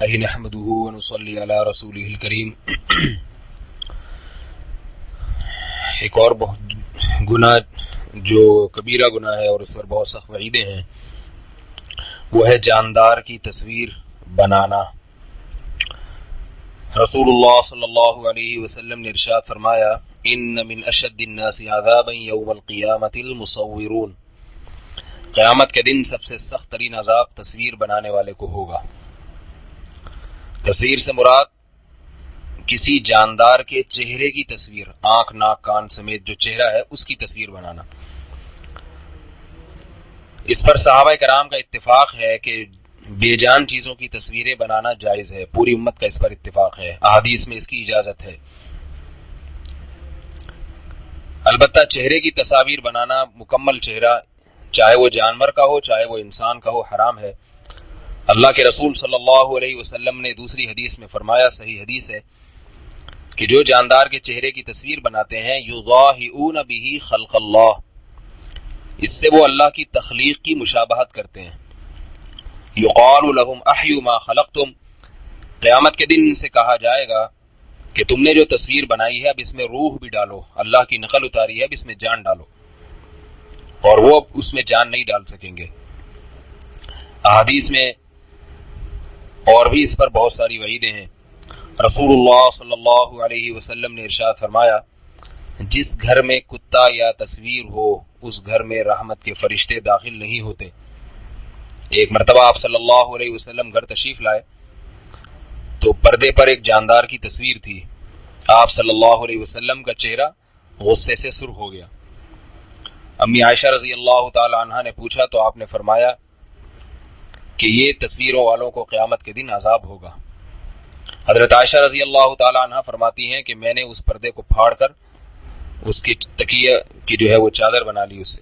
نحمده ونصلي على رسوله الکریم۔ ایک اور گناہ جو کبیرہ گناہ ہے اور اس پر بہت سخت وعیدیں ہیں وہ ہے جاندار کی تصویر بنانا۔ رسول اللہ صلی اللہ علیہ وسلم نے ارشاد فرمایا ان من اشد الناس عذابا یوم القیامۃ المصورون، قیامت کے دن سب سے سخت ترین عذاب تصویر بنانے والے کو ہوگا۔ تصویر سے مراد کسی جاندار کے چہرے کی تصویر، آنکھ ناک کان سمیت جو چہرہ ہے اس کی تصویر بنانا۔ اس پر صحابہ کرام کا اتفاق ہے کہ بے جان چیزوں کی تصویریں بنانا جائز ہے، پوری امت کا اس پر اتفاق ہے، احادیث میں اس کی اجازت ہے۔ البتہ چہرے کی تصاویر بنانا، مکمل چہرہ چاہے وہ جانور کا ہو چاہے وہ انسان کا ہو، حرام ہے۔ اللہ کے رسول صلی اللہ علیہ وسلم نے دوسری حدیث میں فرمایا، صحیح حدیث ہے، کہ جو جاندار کے چہرے کی تصویر بناتے ہیں یضاہئون بہ خلق اللہ، اس سے وہ اللہ کی تخلیق کی مشابہت کرتے ہیں۔ یقال لہم احیوا ما خلقتم، قیامت کے دن ان سے کہا جائے گا کہ تم نے جو تصویر بنائی ہے اب اس میں روح بھی ڈالو، اللہ کی نقل اتاری ہے اب اس میں جان ڈالو، اور وہ اب اس میں جان نہیں ڈال سکیں گے۔ احادیث میں اور بھی اس پر بہت ساری وعیدیں ہیں۔ رسول اللہ صلی اللہ علیہ وسلم نے ارشاد فرمایا جس گھر میں کتا یا تصویر ہو اس گھر میں رحمت کے فرشتے داخل نہیں ہوتے۔ ایک مرتبہ آپ صلی اللہ علیہ وسلم گھر تشریف لائے تو پردے پر ایک جاندار کی تصویر تھی۔ آپ صلی اللہ علیہ وسلم کا چہرہ غصے سے سرخ ہو گیا۔ امی عائشہ رضی اللہ تعالی عنہا نے پوچھا تو آپ نے فرمایا کہ یہ تصویروں والوں کو قیامت کے دن عذاب ہوگا۔ حضرت عائشہ رضی اللہ تعالی عنہا فرماتی ہیں کہ میں نے اس پردے کو پھاڑ کر اس کی تکیہ کی جو ہے وہ چادر بنا لی اس سے۔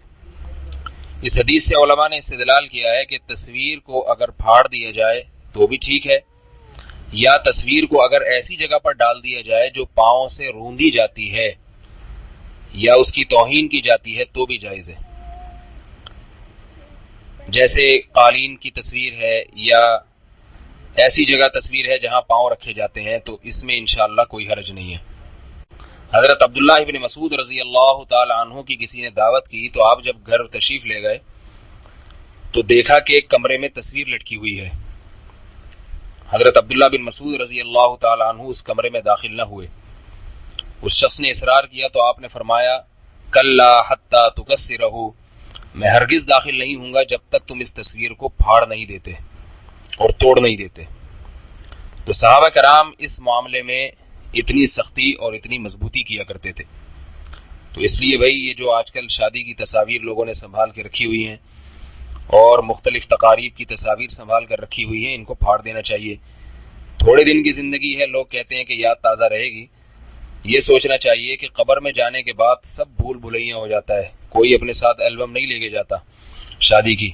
اس حدیث سے علماء نے استدلال کیا ہے کہ تصویر کو اگر پھاڑ دیا جائے تو بھی ٹھیک ہے، یا تصویر کو اگر ایسی جگہ پر ڈال دیا جائے جو پاؤں سے روندی جاتی ہے یا اس کی توہین کی جاتی ہے تو بھی جائز ہے، جیسے قالین کی تصویر ہے یا ایسی جگہ تصویر ہے جہاں پاؤں رکھے جاتے ہیں، تو اس میں انشاءاللہ کوئی حرج نہیں ہے۔ حضرت عبداللہ ابن مسعود رضی اللہ تعالی عنہ کی کسی نے دعوت کی تو آپ جب گھر تشریف لے گئے تو دیکھا کہ ایک کمرے میں تصویر لٹکی ہوئی ہے۔ حضرت عبداللہ بن مسعود رضی اللہ تعالی عنہ اس کمرے میں داخل نہ ہوئے۔ اس شخص نے اصرار کیا تو آپ نے فرمایا کلا حتی تکسرہ، میں ہرگز داخل نہیں ہوں گا جب تک تم اس تصویر کو پھاڑ نہیں دیتے اور توڑ نہیں دیتے۔ تو صحابہ کرام اس معاملے میں اتنی سختی اور اتنی مضبوطی کیا کرتے تھے۔ تو اس لیے بھائی یہ جو آج کل شادی کی تصاویر لوگوں نے سنبھال کے رکھی ہوئی ہیں اور مختلف تقاریب کی تصاویر سنبھال کر رکھی ہوئی ہیں، ان کو پھاڑ دینا چاہیے۔ تھوڑے دن کی زندگی ہے، لوگ کہتے ہیں کہ یاد تازہ رہے گی، یہ سوچنا چاہیے کہ قبر میں جانے کے بعد سب بھول بھلیاں ہو جاتا ہے، کوئی اپنے ساتھ البم نہیں لے کے جاتا شادی کی۔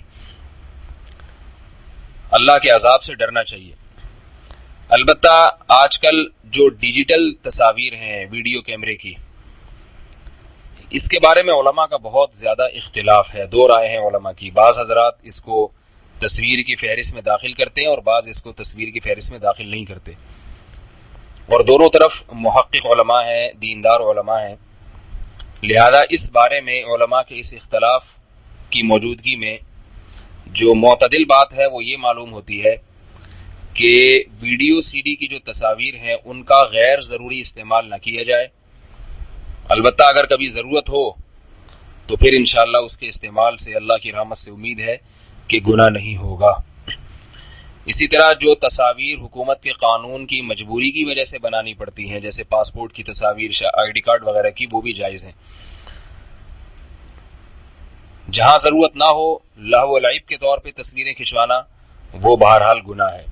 اللہ کے عذاب سے ڈرنا چاہیے۔ البتہ آج کل جو ڈیجیٹل تصاویر ہیں ویڈیو کیمرے کی، اس کے بارے میں علماء کا بہت زیادہ اختلاف ہے، دو رائے ہیں علماء کی۔ بعض حضرات اس کو تصویر کی فہرست میں داخل کرتے ہیں اور بعض اس کو تصویر کی فہرست میں داخل نہیں کرتے، اور دونوں طرف محقق علماء ہیں، دیندار علماء ہیں۔ لہذا اس بارے میں علماء کے اس اختلاف کی موجودگی میں جو معتدل بات ہے وہ یہ معلوم ہوتی ہے کہ ویڈیو سی ڈی کی جو تصاویر ہیں ان کا غیر ضروری استعمال نہ کیا جائے۔ البتہ اگر کبھی ضرورت ہو تو پھر انشاءاللہ اس کے استعمال سے اللہ کی رحمت سے امید ہے کہ گناہ نہیں ہوگا۔ اسی طرح جو تصاویر حکومت کے قانون کی مجبوری کی وجہ سے بنانی پڑتی ہیں، جیسے پاسپورٹ کی تصاویر، آئی ڈی کارڈ وغیرہ کی، وہ بھی جائز ہیں۔ جہاں ضرورت نہ ہو لہو و لعب کے طور پہ تصویریں کھنچوانا وہ بہرحال گناہ ہے۔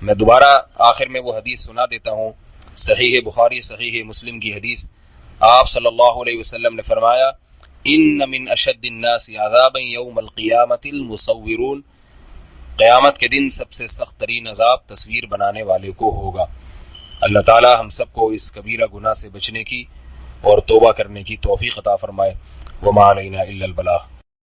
میں دوبارہ آخر میں وہ حدیث سنا دیتا ہوں، صحیح بخاری صحیح مسلم کی حدیث۔ آپ صلی اللہ علیہ وسلم نے فرمایا ان من اشد الناس عذابا یوم القیامۃ المصورون، قیامت کے دن سب سے سخت ترین عذاب تصویر بنانے والے کو ہوگا۔ اللہ تعالی ہم سب کو اس کبیرہ گناہ سے بچنے کی اور توبہ کرنے کی توفیق عطا فرمائے۔ وما علینا الا البلاغ۔